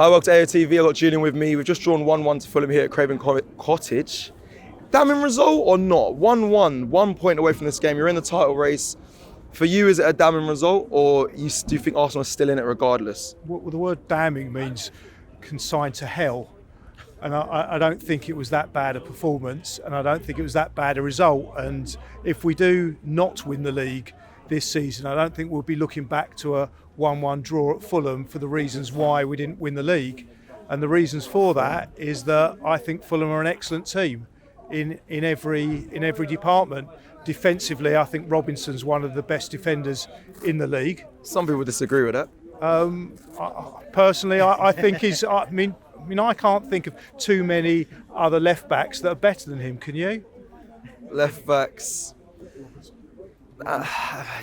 Hi, welcome to AFTV. I've got Julian with me. We've just drawn 1-1 to Fulham here at Craven Cottage. Damning result or not? 1-1, 1 point away from this game. You're in the title race. For you, is it a damning result, or do you think Arsenal is still in it regardless? Well, the word damning means consigned to hell. And I don't think it was that bad a performance, and I don't think it was that bad a result. And if we do not win the league this season, I don't think we'll be looking back to a 1-1 draw at Fulham for the reasons why we didn't win the league. And the reasons for that is that I think Fulham are an excellent team in every department. Defensively, I think Robinson's one of the best defenders in the league. Some people disagree with that. Personally, I think he's. I mean, I can't think of too many other left backs that are better than him. Can you? Left backs.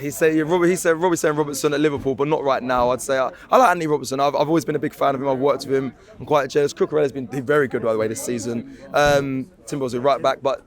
He said Robertson at Liverpool, but not right now. I'd say I like Anthony Robertson. I've always been a big fan of him. I've worked with him. I'm quite jealous. Cucurella's been very good, by the way, this season. Timber's a right back, but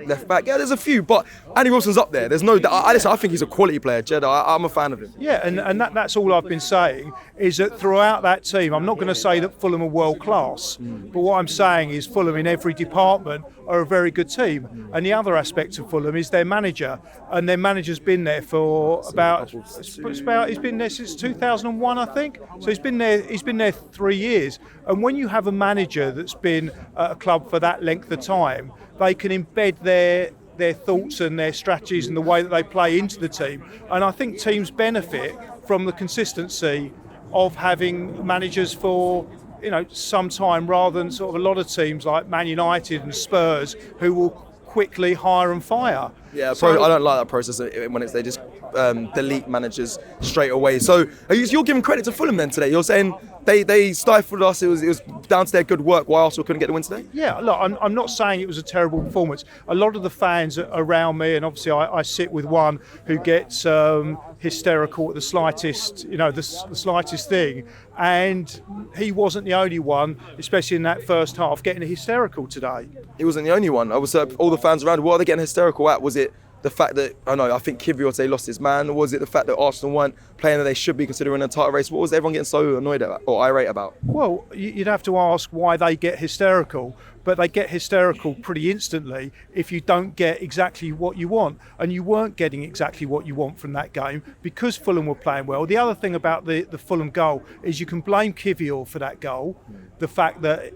left back. Yeah, there's a few, but Anthony Robertson's up there. There's no doubt. Listen, I think he's a quality player, Jed. I'm a fan of him. Yeah, and that's all I've been saying is that throughout that team, I'm not going to say that Fulham are world class, but what I'm saying is Fulham in every department are a very good team. And the other aspect of Fulham is their manager, and their manager's been there for he's been there since 2001, I think. So he's been there 3 years. And when you have a manager that's been at a club for that length of time, they can embed their thoughts and their strategies and the way that they play into the team. And I think teams benefit from the consistency of having managers for some time, rather than sort of a lot of teams like Man United and Spurs who will quickly hire and fire. Yeah, I don't like that process when they just delete managers straight away. So you're giving credit to Fulham then today. You're saying they stifled us. It was down to their good work why Arsenal couldn't get the win today? Yeah, look, I'm not saying it was a terrible performance. A lot of the fans around me, and obviously I sit with one who gets hysterical at the slightest, the slightest thing. And he wasn't the only one, especially in that first half, getting hysterical today. He wasn't the only one. I was all the fans around. What are they getting hysterical at? Was it the fact that, I think Kiwior lost his man? Was it the fact that Arsenal weren't playing that they should be considering a title race? What was everyone getting so annoyed about or irate about? Well, you'd have to ask why they get hysterical, but they get hysterical pretty instantly if you don't get exactly what you want. And you weren't getting exactly what you want from that game because Fulham were playing well. The other thing about the Fulham goal is you can blame Kiwior for that goal. The fact that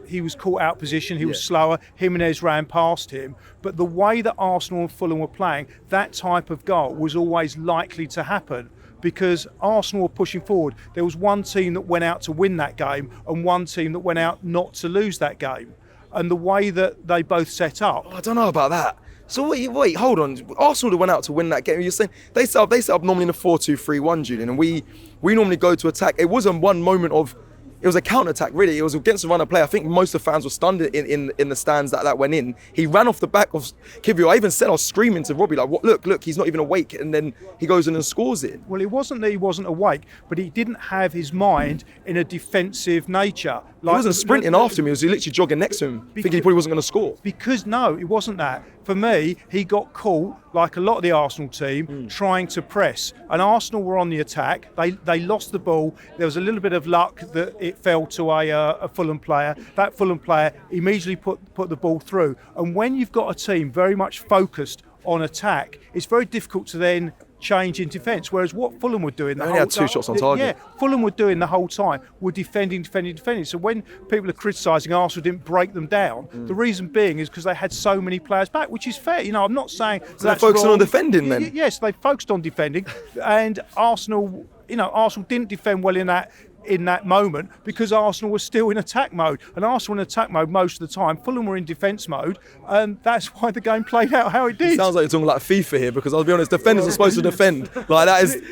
he was caught out position, he was slower, Jimenez ran past him. But the way that Arsenal and Fulham were playing, that type of goal was always likely to happen because Arsenal were pushing forward. There was one team that went out to win that game and one team that went out not to lose that game. And the way that they both set up. I don't know about that. So wait, hold on. Arsenal went out to win that game. You're saying they set up normally in a 4-2-3-1, Julian, and we normally go to attack. It wasn't one moment of. It was a counter-attack, really. It was against the runner play. I think most of the fans were stunned in the stands that went in. He ran off the back of Kiwior. I even said I was screaming to Robbie, like, look, he's not even awake. And then he goes in and scores it. Well, it wasn't that he wasn't awake, but he didn't have his mind in a defensive nature. He wasn't sprinting after him. He was literally jogging next to him, thinking he probably wasn't going to score. Because, no, it wasn't that. For me, he got caught, like a lot of the Arsenal team, trying to press. And Arsenal were on the attack. They lost the ball. There was a little bit of luck that it fell to a Fulham player. That Fulham player immediately put the ball through. And when you've got a team very much focused on attack, it's very difficult to then change in defence. Whereas what Fulham were doing, they only had two shots on target. Yeah, Fulham were doing the whole time were defending. So when people are criticising Arsenal didn't break them down, the reason being is because they had so many players back, which is fair. I'm not saying so they're focusing on defending then. Yes, they focused on defending, and Arsenal didn't defend well in that moment because Arsenal was still in attack mode, and Arsenal in attack mode most of the time. Fulham were in defence mode, and that's why the game played out how it did. It sounds like you're talking like FIFA here, because I'll be honest, defenders are supposed to defend. Like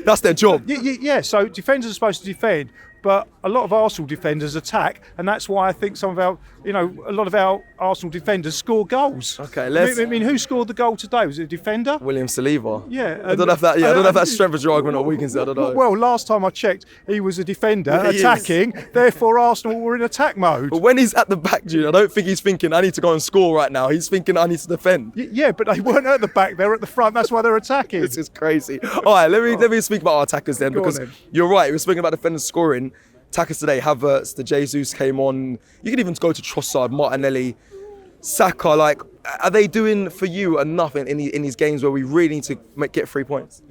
that's their job. Yeah, so defenders are supposed to defend, but a lot of Arsenal defenders attack, and that's why I think some of our, a lot of our Arsenal defenders score goals. Okay, I mean, who scored the goal today? Was it a defender? William Saliba. Yeah. I don't know if that. Yeah, I don't know if that's strengthens your argument or weakens it. I don't know. Well, last time I checked, he was a defender attacking. Therefore, Arsenal were in attack mode. But when he's at the back, Jude, I don't think he's thinking I need to go and score right now. He's thinking I need to defend. Yeah, but they weren't at the back. They're at the front. That's why they're attacking. This is crazy. All right, let me speak about our attackers then, because you're right. We're speaking about defenders scoring. attackers today, Havertz, the Jesus came on. You can even go to Trossard, Martinelli, Saka. Like, are they doing for you enough in these games where we really need to get 3 points?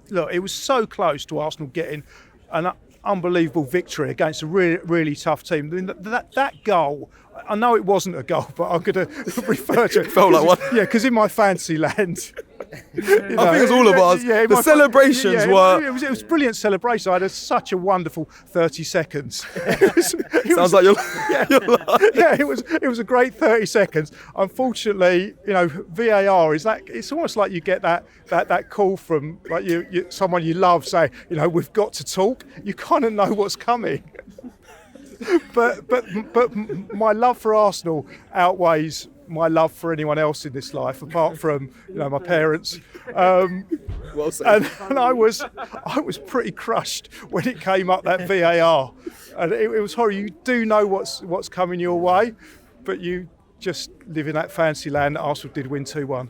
Look, it was so close to Arsenal getting an unbelievable victory against a really, really tough team. I mean, that goal, I know it wasn't a goal, but I'm going to refer to it. It felt like one. Yeah, because in my fancy land, I think it was all of ours. The celebrations were... It was brilliant celebration. I had such a wonderful 30 seconds. Sounds like you're... Yeah, it was a great 30 seconds. Unfortunately, VAR is that, it's almost like you get that call from like you someone you love saying, we've got to talk. You kind of know what's coming. But my love for Arsenal outweighs my love for anyone else in this life, apart from my parents. Well said. And I was pretty crushed when it came up, that VAR, and it was horrible. You do know what's coming your way, but you just live in that fancy land that Arsenal did win 2-1.